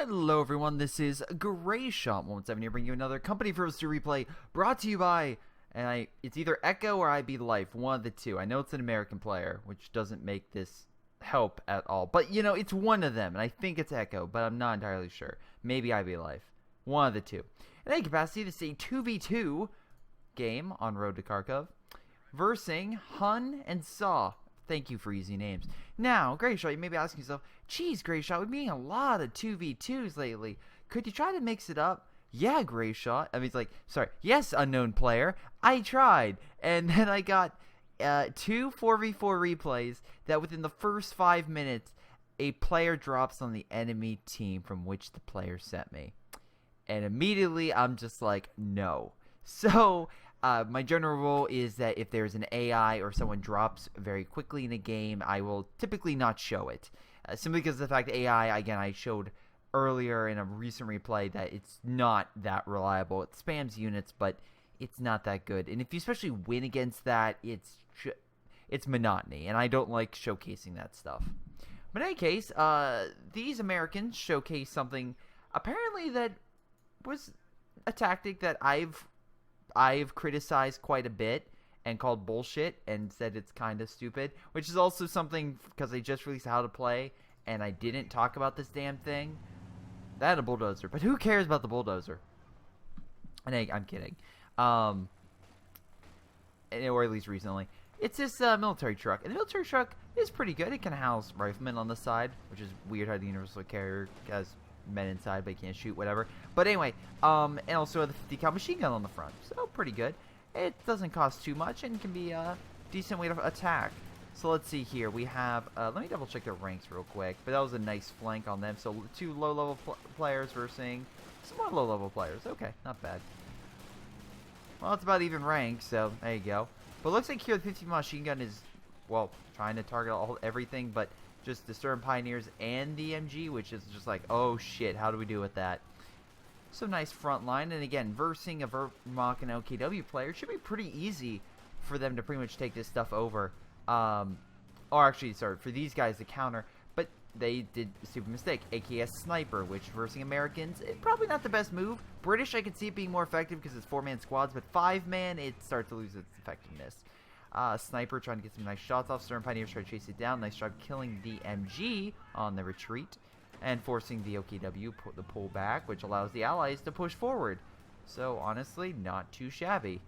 Hello everyone, this is Greyshot 117 here, bringing you another Company First to Replay, brought to you by, it's either Echo or IB Life, one of the two. I know it's an American player, which doesn't make this help at all, but you know, it's one of them, and I think it's Echo, but I'm not entirely sure. Maybe IB Life. One of the two. In any capacity, this is a 2v2 game on Road to Kharkov, versing Hun and Saw. Thank you for easy names. Now, Greyshot, you may be asking yourself, geez, Greyshot, we've been getting a lot of 2v2s lately. Could you try to mix it up? Yeah, Greyshot. I mean, it's like, sorry, yes, unknown player. I tried. And then I got two 4v4 replays that within the first 5 minutes, a player drops on the enemy team from which the player sent me. And immediately, I'm just like, no. So, my general rule is that if there's an AI or someone drops very quickly in a game, I will typically not show it. Simply because of the fact that AI, again, I showed earlier in a recent replay that it's not that reliable. It spams units, but it's not that good. And if you especially win against that, it's monotony, and I don't like showcasing that stuff. But in any case, these Americans showcase something apparently that was a tactic that I've criticized quite a bit and called bullshit and said it's kind of stupid, which is also something because they just released How to Play and I didn't talk about this damn thing. That and a bulldozer, but who cares about the bulldozer? And I'm kidding. Or at least recently. It's this military truck, and the military truck is pretty good. It can house riflemen on the side, which is weird how the universal carrier has men inside but can't shoot, whatever. But anyway, and also the 50 cal machine gun on the front, so pretty good. It doesn't cost too much and can be a decent way to attack. So let's see here, we have let me double check their ranks real quick, but that was a nice flank on them. So two low level players versus some more low level players. Okay, not bad. Well, it's about even rank, so there you go. But it looks like here the 50 machine gun is, well, trying to target everything but just the Stern Pioneers and the MG, which is just like, oh shit, how do we do with that? So nice front line, and again, versing a Vermach and LKW player should be pretty easy for them to pretty much take this stuff over. Or actually, sorry, for these guys to counter, but they did a stupid mistake. AKS Sniper, which versing Americans, probably not the best move. British, I can see it being more effective because it's 4-man squads, but 5-man, it starts to lose its effectiveness. Sniper trying to get some nice shots off. Stern Pioneers trying to chase it down. Nice job killing the MG on the retreat and forcing the OKW the pull back, which allows the allies to push forward. So honestly, not too shabby.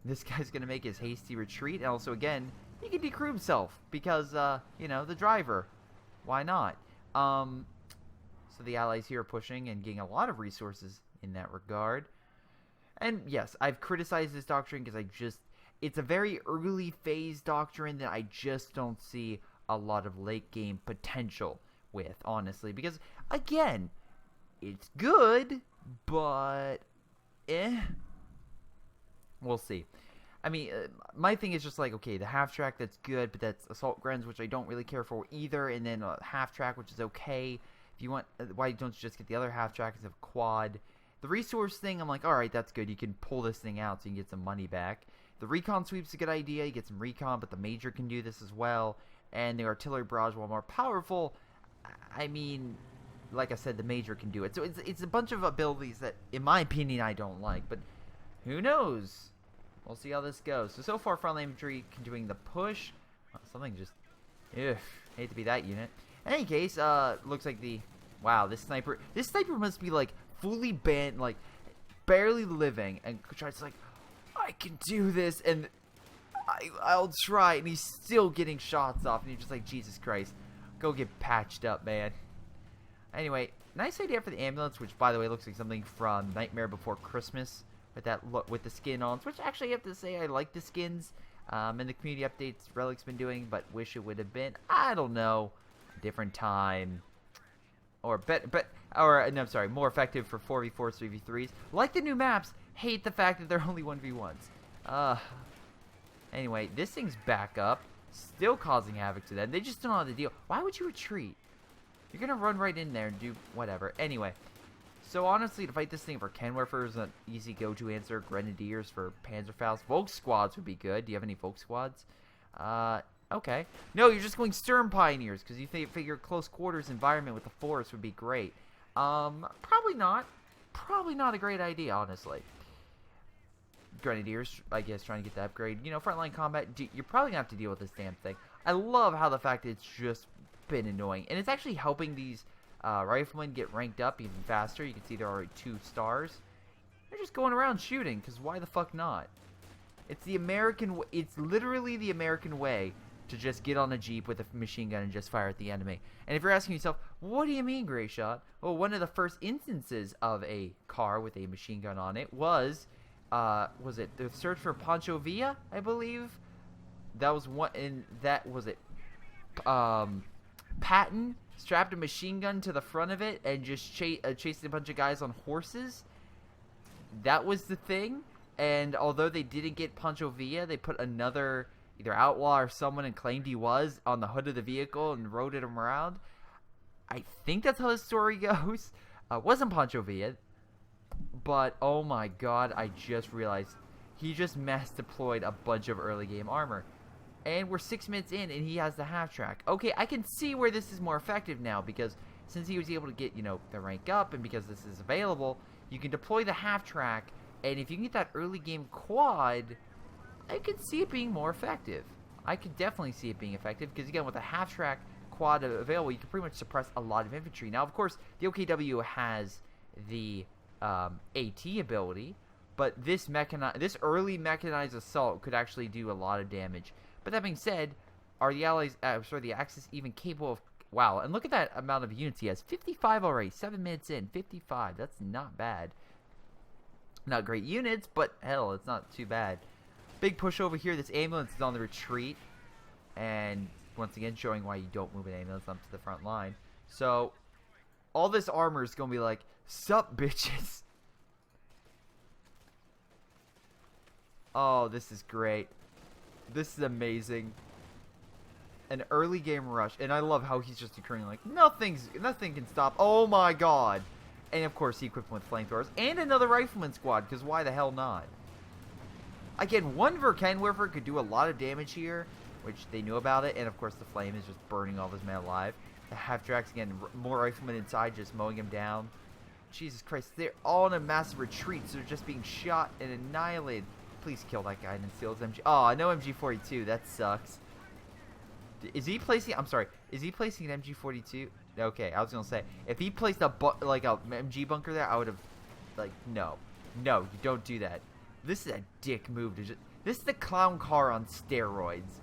This guy's gonna make his hasty retreat, and also again, he can decrew himself because you know, the driver. Why not? So the allies here are pushing and getting a lot of resources in that regard. And yes, I've criticized this doctrine because it's a very early phase doctrine that I just don't see a lot of late game potential with, honestly. Because, again, it's good, but we'll see. I mean, my thing is just like, okay, the half track, that's good, but that's assault grens, which I don't really care for either, and then a half track, which is okay. If you want, why don't you just get the other half track as a quad? The resource thing, I'm like, alright, that's good. You can pull this thing out so you can get some money back. The recon sweep's a good idea. You get some recon, but the major can do this as well. And the artillery barrage, while more powerful, I mean, like I said, the major can do it. So it's a bunch of abilities that, in my opinion, I don't like. But who knows? We'll see how this goes. So far, front infantry doing the push. Something just, hate to be that unit. In any case, looks like wow, this sniper must be like fully bent, like barely living, and tries like, I can do this, and I'll try, and he's still getting shots off, and you're just like, Jesus Christ, go get patched up, man. Anyway, nice idea for the ambulance, which, by the way, looks like something from Nightmare Before Christmas, with that look, with the skin on, which actually I have to say I like the skins, and the community updates Relic's been doing, but wish it would have been, I don't know, a different time. Or no, I'm sorry, more effective for 4v4s, 3v3s. Like the new maps, hate the fact that they're only 1v1s. Anyway, this thing's back up, still causing havoc to them. They just don't know how to deal. Why would you retreat? You're gonna run right in there and do whatever. Anyway, so honestly, to fight this thing for Kenwerfer is an easy go-to answer. Grenadiers for Panzerfaust. Volk squads would be good. Do you have any Volk squads? Okay. No, you're just going Stern Pioneers because you figure close quarters environment with the forest would be great. Probably not. Probably not a great idea, honestly. Grenadiers, I guess, trying to get the upgrade. You know, frontline combat, you're probably gonna have to deal with this damn thing. I love how the fact that it's just been annoying. And it's actually helping these riflemen get ranked up even faster. You can see there are already 2 stars. They're just going around shooting, because why the fuck not? It's the American, it's literally the American way to just get on a Jeep with a machine gun and just fire at the enemy. And if you're asking yourself, what do you mean, Greyshot? Well, one of the first instances of a car with a machine gun on it was it the search for Pancho Villa, I believe? That was one, and that was it. Patton strapped a machine gun to the front of it and just chased a bunch of guys on horses. That was the thing. And although they didn't get Pancho Villa, they put another either outlaw or someone and claimed he was on the hood of the vehicle and rode him around. I think that's how the story goes. Wasn't Pancho Villa, but oh my god, I just realized he just mass deployed a bunch of early game armor. And we're 6 minutes in and he has the half track. Okay, I can see where this is more effective now, because since he was able to get, you know, the rank up, and because this is available, you can deploy the half track, and if you can get that early game quad, I could see it being more effective. I could definitely see it being effective, because again, with a half track quad available, you can pretty much suppress a lot of infantry. Now, of course, the OKW has the AT ability, but this early mechanized assault could actually do a lot of damage. But that being said, are the Allies, the Axis even capable of... Wow, and look at that amount of units he has. 55 already, 7 minutes in, 55. That's not bad. Not great units, but hell, it's not too bad. Big push over here. This ambulance is on the retreat. And once again, showing why you don't move an ambulance up to the front line. So, all this armor is going to be like, sup, bitches. Oh, this is great. This is amazing. An early game rush. And I love how he's just occurring like, nothing can stop. Oh my god. And of course, he equipped him with flamethrowers. And another rifleman squad, because why the hell not? Again, one Verkenwerfer could do a lot of damage here, which they knew about it. And of course, the flame is just burning all of his men alive. The half-tracks, again, more riflemen inside, just mowing him down. Jesus Christ, they're all in a massive retreat, so they're just being shot and annihilated. Please kill that guy and then steal his MG. Oh, no MG42. That sucks. Is he placing... I'm sorry. Is he placing an MG42? Okay, I was going to say. If he placed a MG bunker there, I would have... Like, no. No, you don't do that. This is a dick move. This is the clown car on steroids.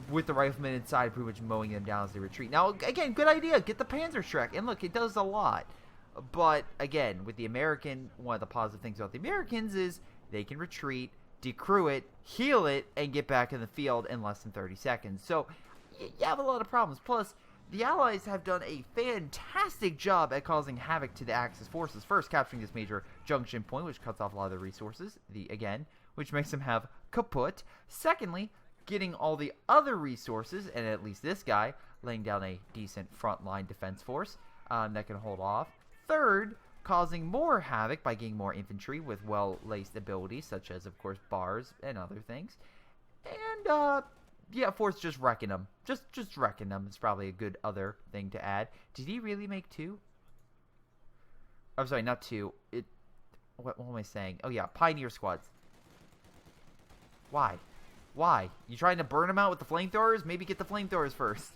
With the riflemen inside pretty much mowing them down as they retreat. Now, again, good idea. Get the Panzerschreck. And look, it does a lot. But, again, with the American, one of the positive things about the Americans is... They can retreat, decrew it, heal it, and get back in the field in less than 30 seconds. So, you have a lot of problems. Plus, the Allies have done a fantastic job at causing havoc to the Axis forces. First, capturing this major junction point, which cuts off a lot of the resources, which makes them have kaput. Secondly, getting all the other resources, and at least this guy, laying down a decent frontline defense force that can hold off. Third, causing more havoc by getting more infantry with well-laced abilities, such as, of course, bars and other things. And, yeah, fourth, just wrecking them. Just wrecking them is probably a good other thing to add. Did he really make 2? I'm sorry, not 2. What am I saying? Oh, yeah, Pioneer squads. Why? Why? You trying to burn them out with the flamethrowers? Maybe get the flamethrowers first.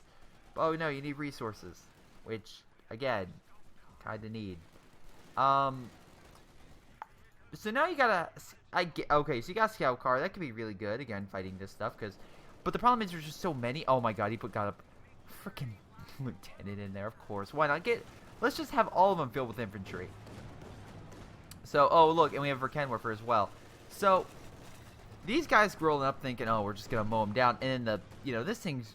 Oh, no, you need resources. Which, again, kind of need. So now you gotta, okay, so you got a scout car. That could be really good, again, fighting this stuff, but the problem is there's just so many. Oh my god, got a freaking lieutenant in there, of course. Why not let's just have all of them filled with infantry. So, oh look, and we have Verkenwerfer as well. So, these guys rolling up thinking, oh, we're just gonna mow them down, and then this thing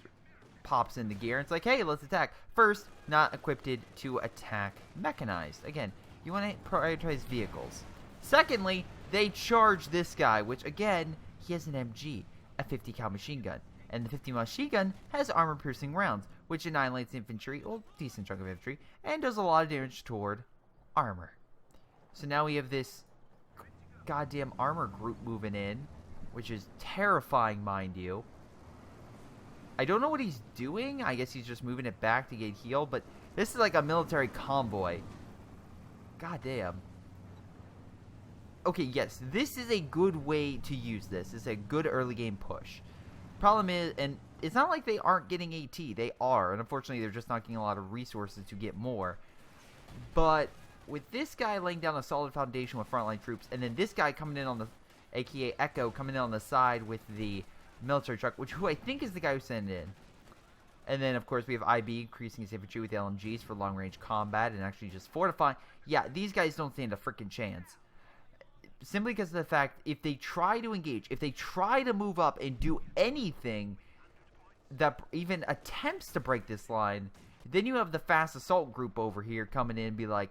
pops into gear, and it's like, hey, let's attack. First, not equipped to attack mechanized. Again, you want to prioritize vehicles. Secondly, they charge this guy, which again, he has an MG, a 50 cal machine gun. And the 50 machine gun has armor-piercing rounds, which annihilates infantry, well, decent chunk of infantry, and does a lot of damage toward armor. So now we have this goddamn armor group moving in, which is terrifying, mind you. I don't know what he's doing. I guess he's just moving it back to get healed, but This is like a military convoy. God damn. Okay, yes, this is a good way to use this. It's a good early game push. Problem is, and it's not like they aren't getting AT. They are, and unfortunately, they're just not getting a lot of resources to get more. But with this guy laying down a solid foundation with frontline troops, and then this guy coming in on the, aka Echo, coming in on the side with the military truck, who I think is the guy who sent it in. And then, of course, we have IB increasing his infantry with LMGs for long-range combat and actually just fortifying. Yeah, these guys don't stand a freaking chance. Simply because of the fact, if they try to engage, if they try to move up and do anything that even attempts to break this line, then you have the fast assault group over here coming in and be like,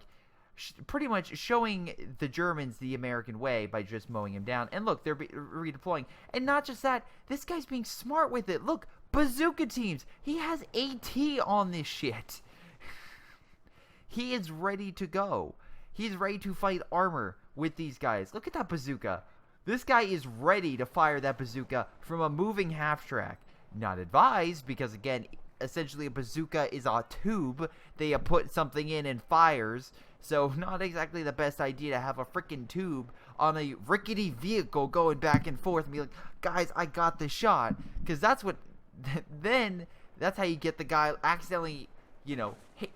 pretty much showing the Germans the American way by just mowing him down. And look, they're redeploying. And not just that, this guy's being smart with it. Look, bazooka teams. He has AT on this shit. He is ready to go. He's ready to fight armor with these guys. Look at that bazooka. This guy is ready to fire that bazooka from a moving half-track. Not advised, because again, essentially a bazooka is a tube. They put something in and fires. So not exactly the best idea to have a freaking tube on a rickety vehicle going back and forth and be like, guys, I got the shot. Because that's what, then that's how you get the guy accidentally, you know, hit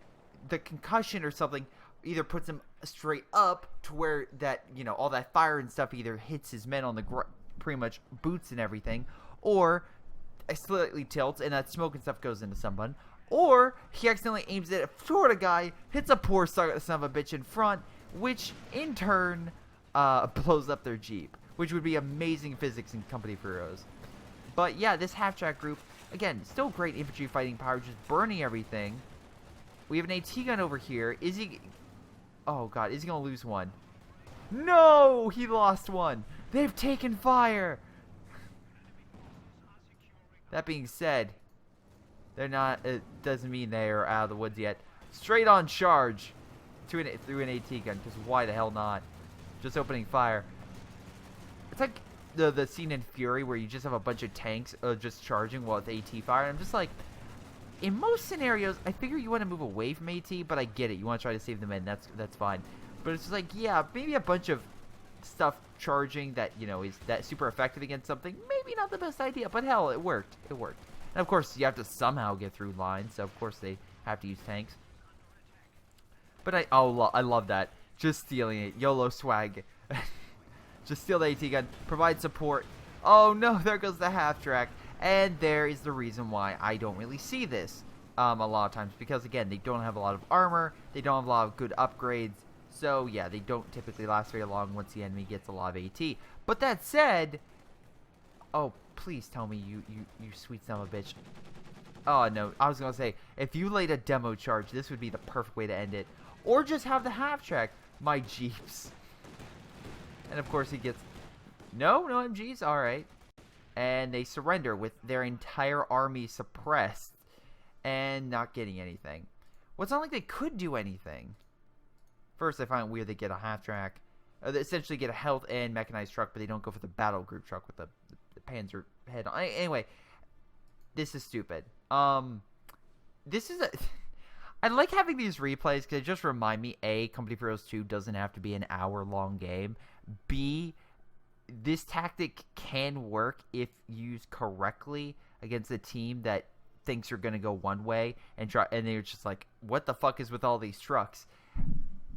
the concussion or something. Either puts him straight up to where that, you know, all that fire and stuff either hits his men on the pretty much boots and everything, or slightly tilts and that smoke and stuff goes into someone, or he accidentally aims it at a Florida guy, hits a poor son of a bitch in front, which in turn blows up their Jeep, which would be amazing physics in Company of Heroes. But yeah, this half-track group, again, still great infantry fighting power, just burning everything. We have an AT gun over here. Is he... Oh, God. Is he going to lose one? No! He lost one. They've taken fire. That being said, they're not... It doesn't mean they are out of the woods yet. Straight on charge through an AT gun. Because why the hell not? Just opening fire. It's like the scene in Fury where you just have a bunch of tanks just charging while it's AT fire. And I'm just like... In most scenarios, I figure you want to move away from AT, but I get it. You want to try to save the men. That's fine. But it's just like, yeah, maybe a bunch of stuff charging that, you know, is that super effective against something. Maybe not the best idea, but hell, it worked. It worked. And of course, you have to somehow get through lines, so of course they have to use tanks. But I love that. Just stealing it. YOLO swag. Just steal the AT gun. Provide support. Oh no, there goes the half track. And there is the reason why I don't really see this a lot of times. Because, again, they don't have a lot of armor. They don't have a lot of good upgrades. So, yeah, they don't typically last very long once the enemy gets a lot of AT. But that said... Oh, please tell me you sweet son of a bitch. Oh, no. I was going to say, if you laid a demo charge, this would be the perfect way to end it. Or just have the half-track. My jeeps. And, of course, he gets... No MGs? Alright. And they surrender with their entire army suppressed and not getting anything. Well, it's not like they could do anything. First, I find it weird they get a half-track. They essentially get a health and mechanized truck, but they don't go for the battle group truck with the Panzer head on. Anyway, this is stupid. This is a... I like having these replays because it just remind me, A, Company of Heroes 2 doesn't have to be an hour-long game. B... This tactic can work if used correctly against a team that thinks you're going to go one way and they're just like, what the fuck is with all these trucks?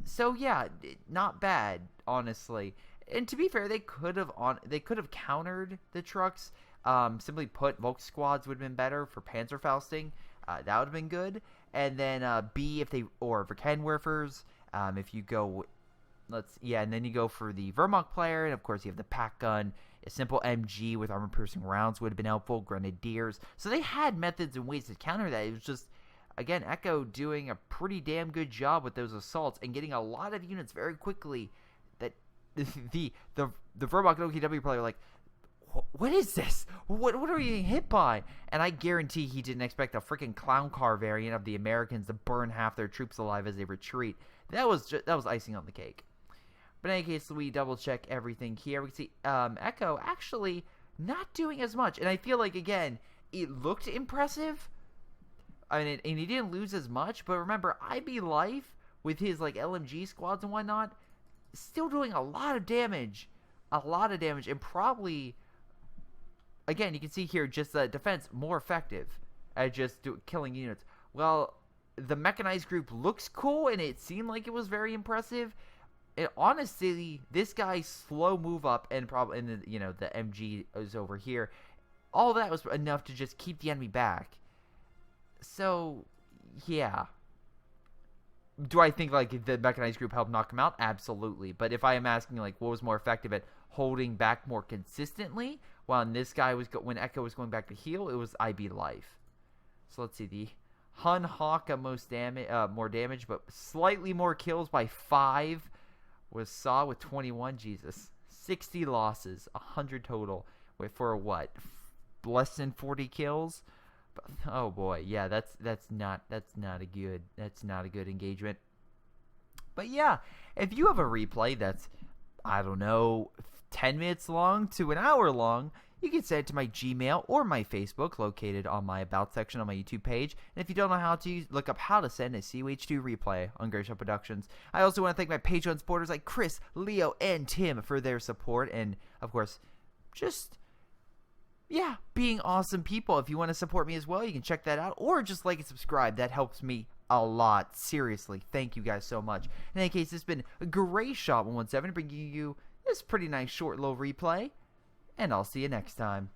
So yeah, not bad, honestly. And to be fair, they could have countered the trucks. Simply put, Volk squads would have been better for Panzerfausting. That would have been good. And then B, or Verkenwerfers, if you go... and then you go for the Wehrmacht player, and of course you have the pack gun. A simple MG with armor-piercing rounds would have been helpful. Grenadiers. So they had methods and ways to counter that. It was just, again, Echo doing a pretty damn good job with those assaults and getting a lot of units very quickly. That the Wehrmacht OKW player like, what is this? What are we getting hit by? And I guarantee he didn't expect a freaking clown car variant of the Americans to burn half their troops alive as they retreat. That was icing on the cake. But in any case, we double-check everything here. We can see Echo actually not doing as much. And I feel like, again, it looked impressive. I mean, and he didn't lose as much, but remember, IB Life, with his, like, LMG squads and whatnot, still doing a lot of damage. And probably, again, you can see here, just the defense more effective at just killing units. Well, the mechanized group looks cool, and it seemed like it was very impressive. And honestly, this guy's slow move up, and probably, and the, the MG is over here. All that was enough to just keep the enemy back. So, yeah. Do I think, like, the mechanized group helped knock him out? Absolutely. But if I am asking, like, what was more effective at holding back more consistently, while this guy was, when Echo was going back to heal, it was IB Life. So let's see, the Hun Hawk more damage, but slightly more kills by 5 was Saw with 21. Jesus. 60 losses, 100 total. Wait, for what? Less than 40 kills? Oh boy, yeah, that's not a good engagement. But yeah, if you have a replay that's, I don't know, 10 minutes long to an hour long, you can send it to my Gmail or my Facebook, located on my About section on my YouTube page. And if you don't know how to, look up how to send a COH2 replay on Greyshot Productions. I also want to thank my Patreon supporters like Chris, Leo, and Tim for their support. And, of course, just, yeah, being awesome people. If you want to support me as well, you can check that out. Or just like and subscribe. That helps me a lot. Seriously. Thank you guys so much. In any case, this has been Greyshot117 bringing you this pretty nice short little replay. And I'll see you next time.